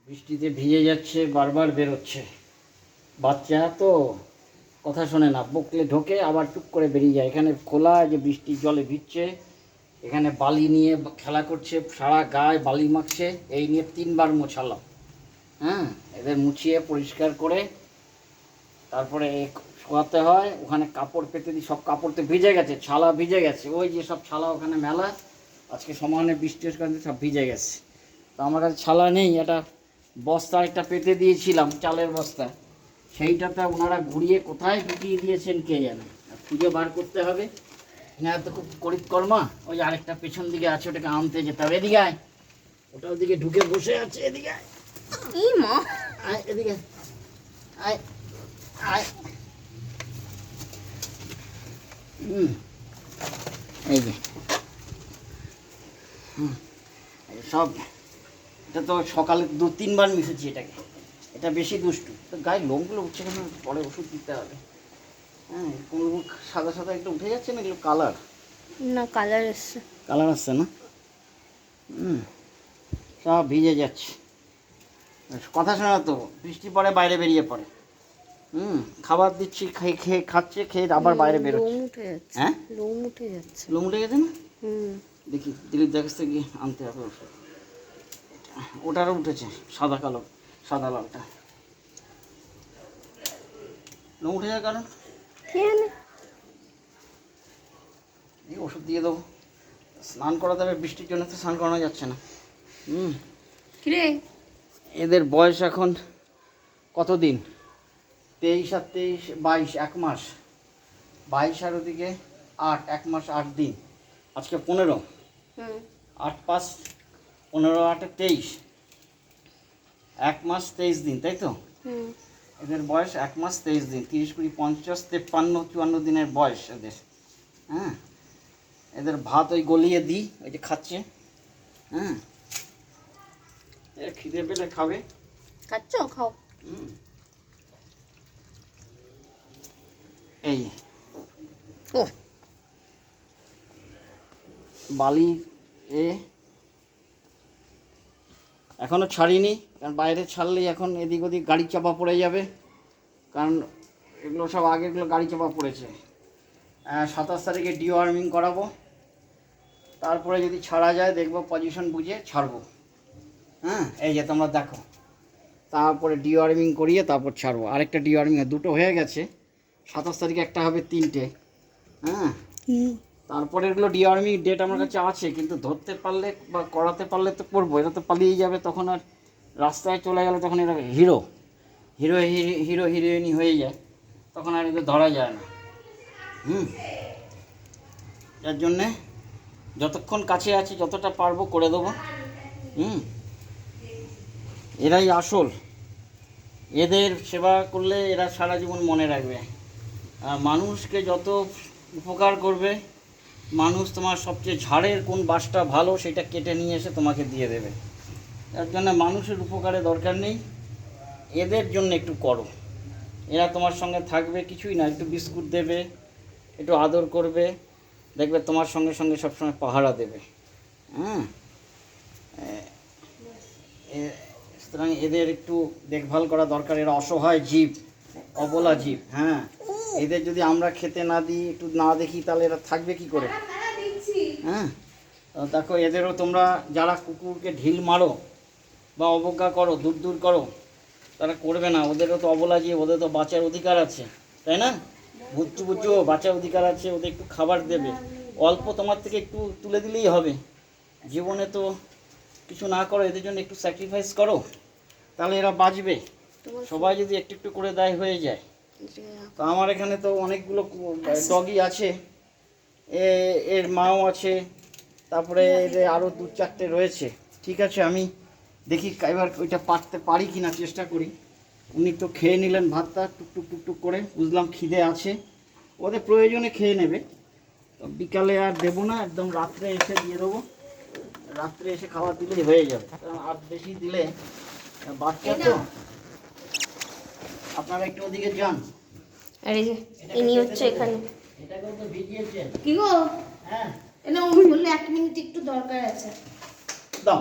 বৃষ্টিতে ভিজে যাচ্ছে, বারবার বেরোচ্ছে। বাচ্চা তো কথা শোনে না, বকলে ঢোকে আবার টুক করে বেরিয়ে যায়। এখানে খোলা, যে বৃষ্টির জলে ভিজছে, এখানে বালি নিয়ে খেলা করছে, সারা গায়ে বালি মাখছে। এই নিয়ে 3বার মোছালাম। হ্যাঁ, এদের মুছিয়ে পরিষ্কার করে তারপরে শোয়াতে হয়। ওখানে কাপড় পেতে দিই, সব কাপড় তো ভিজে গেছে, ছালা ভিজে গেছে, ওই যে সব ছালা ওখানে মেলা। আজকে সমানে বৃষ্টির কারণে সব ভিজে গেছে। তো আমার কাছে ছালা নেই, একটা বস্তা একটা পেতে দিয়েছিলাম, চালের বস্তা, সেইটাতে ওনারা ঘুরিয়ে কোথায় ঢুকিয়ে দিয়েছেন কে জানে, খুঁজে বার করতে হবে। হ্যাঁ, তো খুব করিতকর্মা। ওই যে আরেকটা পেছন দিকে আছে, ওটাকে আনতে যেতে হবে। এদিকে আয়, ওটা ওদিকে ঢুকে বসে আছে। এদিকে আয়, আয় এদিকে আয়, আয়। এই যে সব, এটা তো সকালে 2-3বার মিশেছি এটাকে। এটা বেশি দুষ্টু, তো গায়ে লোমগুলো উঠছে কেন, পরে ওষুধ দিতে হবে। হ্যাঁ, কোনগুলো সাদা সাদা একটা উঠে যাচ্ছে না, এগুলো কালার না, কালার এসছে। কালার আসছে না। সব ভিজে যাচ্ছে। কথা শোনা তো, বৃষ্টি পড়ে বাইরে বেরিয়ে পড়ে। খাবার দিচ্ছি, খেয়ে খাচ্ছে, খেয়ে আবার বাইরে বেরোচ্ছে। লোম উঠে যাচ্ছে। হ্যাঁ, লোম উঠে যাচ্ছে। লোম উঠে গেছে না? দেখি দিলীপ দাস থেকে গিয়ে আনতে হবে ওষুধ। ওটারও উঠেছে, সাদা কালো, সাদা লালটা। লোম উঠে যাওয়ার কারণ এই ওষুধ দিয়ে দেবো। স্নান করাতে হবে, বৃষ্টির জন্য তো স্নান করানো যাচ্ছে না। কিরে, এদের বয়স এখন কতদিন? 23 আর 23, 22, 1 মাস। 22 আর ওদিকে 8, 1 মাস 8 দিন। আজকে 15, 8 5 15 8 23, 1 মাস 23 দিন, তাই তো? এদের বয়স 1 মাস 23 দিন। 30 20 50 53 54 দিনের বয়স এদের। হ্যাঁ, এদের ভাত ওই গলিয়ে দিই, ওই যে খাচ্ছে। হ্যাঁ, খিদে পেলে খাবে। খাচ্ছ, খাও। এই ও বালি এখনো ছাড়িনি, কারণ বাইরে ছাড়লেই এখন এদিক ওদিক গাড়ি চাপা পড়ে যাবে। কারণ এগুলো সব আগেগুলো গাড়ি চাপা পড়েছে। 27 তারিখে ডিওয়ার্মিং করাবো, তারপরে যদি ছাড়া যায় দেখবো, পজিশন বুঝে ছাড়বো। হ্যাঁ, এই যে তোমরা দেখো, তারপরে ডিওয়ার্মিং করিয়ে তারপর ছাড়বো। আরেকটা ডিওয়ার্মিং, 2টো হয়ে গেছে, 27 তারিখে একটা হবে, 3টে। হ্যাঁ, তারপরে এগুলো ডিওয়ার্মিং ডেট আমার কাছে আছে, কিন্তু ধরতে পারলে বা করাতে পারলে তো করবো। এটা তো পালিয়ে যাবে, তখন আর রাস্তায় চলে গেলে তখন এরা হিরো হিরো হিরো হিরোইনি হয়ে যায়, তখন আর এদের ধরা যায় না। যার জন্যে যতক্ষণ কাছে আছে যতটা পারবো করে দেবো। এরাই আসল। এদের সেবা করলে এরা সারা জীবন মনে রাখবে। আর মানুষকে যত উপকার করবে, মানুষ তোমার সবচেয়ে ঝাড়ের কোন বাসটা ভালো সেটা কেটে নিয়ে এসে তোমাকে দিয়ে দেবে। তার জন্য মানুষের উপকারে দরকার নেই, এদের জন্য একটু করো। এরা তোমার সঙ্গে থাকবে, কিছুই না, একটু বিস্কুট দেবে, একটু আদর করবে, দেখবে তোমার সঙ্গে সঙ্গে সবসময় পাহারা দেবে। সুতরাং এদের একটু দেখভাল করা দরকার। এরা অসহায় জীব, অবলা জীব। হ্যাঁ, এদের যদি আমরা খেতে না দিই, একটু না দেখি, তাহলে এরা থাকবে কি করে? হ্যাঁ, দেখো, এদেরও তোমরা যারা কুকুরকে ঢিল মারো বা অবজ্ঞা করো, দূর দূর করো, তারা করবে না। ওদেরও তো অবলা জীব, ওদের তো বাঁচার অধিকার আছে, তাই না? বুঝছো বুঝছো, বাঁচার অধিকার আছে, ওদের একটু খাবার দেবে। অল্প তোমার থেকে একটু তুলে দিলেই হবে। জীবনে তো কিছু না করো, এদের জন্য একটু স্যাক্রিফাইস করো, তাহলে এরা বাঁচবে। সবাই যদি একটু একটু করে দেয়, হয়ে যায়। তো আমার এখানে তো অনেকগুলো ডগি আছে, এর মাও আছে, তারপরে আরও 2-4টে রয়েছে। ঠিক আছে, আমি দেখি এবার ওইটা পারতে পারি কি না, চেষ্টা করি। উনি তো খেয়ে নিলেন ভাতটা টুকটুক টুকটুক করে, বুঝলাম খিদে আছে, ওদের প্রয়োজনে খেয়ে নেবে। তো বিকালে আর দেবো না, একদম রাত্রে এসে দিয়ে দেবো। রাত্রে এসে খাবার দিলেই হয়ে যাবে, কারণ আর বেশি দিলে বাচ্চা তো। আপনারা একটু ওদিকে যান। আরে যে ইনি হচ্ছে এখানে। এটাকেও তো ভিজিয়েছে। কি গো? হ্যাঁ, এনা বললে 1 মিনিট একটু দরকার আছে। দাও।